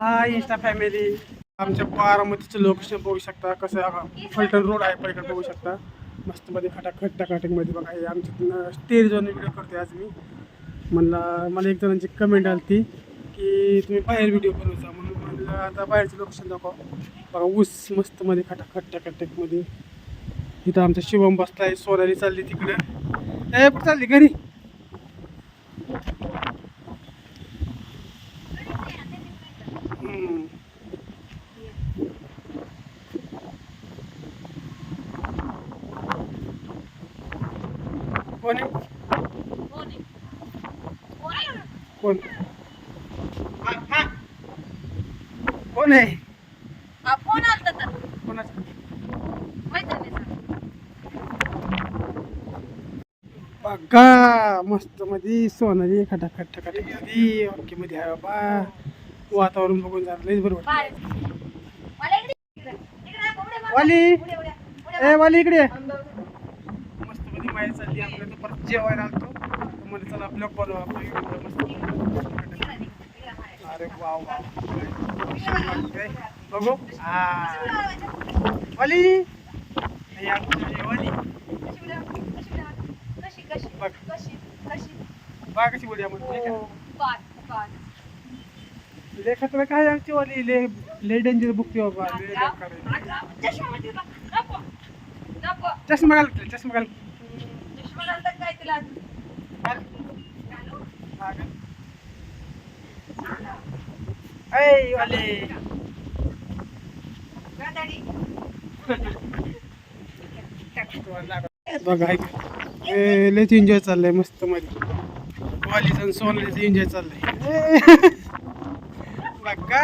हाय Insta family. आमच्या बारामतीचं location बघू शकता कसं फलटण रोड आहे पलीकडे बघू शकता मस्त मध्ये खटाखट मध्ये बघा हे आमच्या स्टेज वर व्हिडिओ करते आज मी. मला एक जणांची कमेंट आली ती की तुम्ही बाहेर व्हिडिओ बनवता म्हणून म्हणलं आता बाहेरचं लोकेशन दाखवा. बघा ऊस मस्त मध्ये खटाखट मध्ये. इथं आमचा शिवम बसलाय, सोनाली चालली तिकडे. ए कुठं चालली? घरी. कोण आहे? कोण कोण आहे? फोन आलता तर कोणाचं? बघा मस्त मध्ये सोनाली खटाखट मध्ये ओके मध्ये आहे बाबा. वातावरण बघून झालं लईच बरोबर. वाली ए वाली इकडे ये. मस्त मध्ये माहिती चालली आपल्या तर परत जेवायला आलतो म्हणजे चला ब्लॉग बनवा आपलं मस्त. अरे वा वा बघू. वाली वाली बघा कशी बोली लेखा तुला काय आमची वाली ले डेंजर बुकते बाबा. चष्मा घाल चष्मा घाल. वाले बघा लयच एन्जॉय चाललंय मस्त मध्ये. वालीचं सोनालीचं एन्जॉय चाललंय. बघा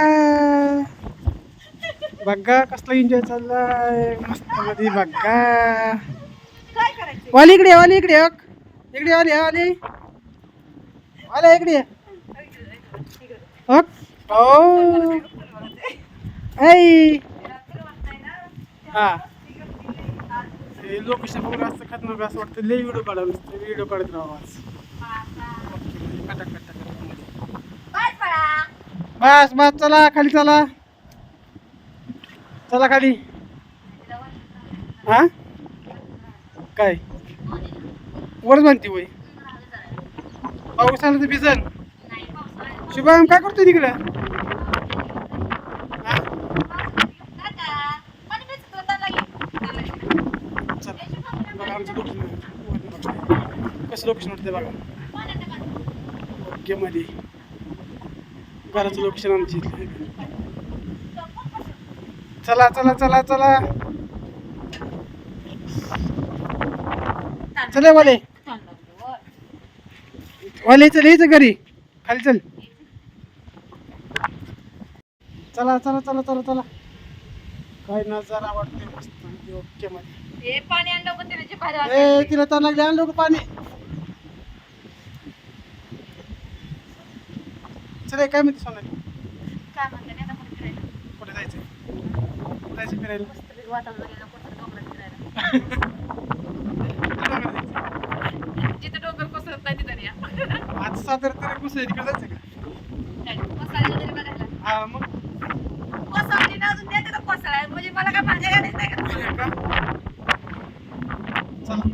बघा कसला एन्जॉय चाललाय मस्त मध्ये. बघा वाली इकडे वाली इकडे इकडे वाली वाली वाली इकडे हा लोकेशन बघून असं खतरनाक असं वाटतं लई व्हिडिओ काढावं नसतं. व्हिडिओ काढत राहावं आज. बस बस चला खाली चला चला खाली. हा काय वरच बांधते वय पाऊस आला तर भिजन. शुभम काय करतोय तिकडं? बघा आमचं कसं लोकेशन वाटतंय बघा. ओके मध्ये घराचं लोकेशन आमची. चला चला चला चला चले वाले वाले चल यायचं घरी खाली चल. चला चला चला चला चला काय नजारा वाटते मस्त ओके मध्ये. पाणी आणलं तिला तर लागले आणलं का पाणी. चल काय म्हणते सोनाली? काय म्हणते कुठे जायचं? जायचं फिरायला. जिथे डोंगर कोसळत नाही तिथे या. आज सातारा तरी कुठे तिकडे जायचं का? हा मग कोसळली ना अजून देते तर कोसळाय म्हणजे मला काय माझ्या गाडीत नाही का? चला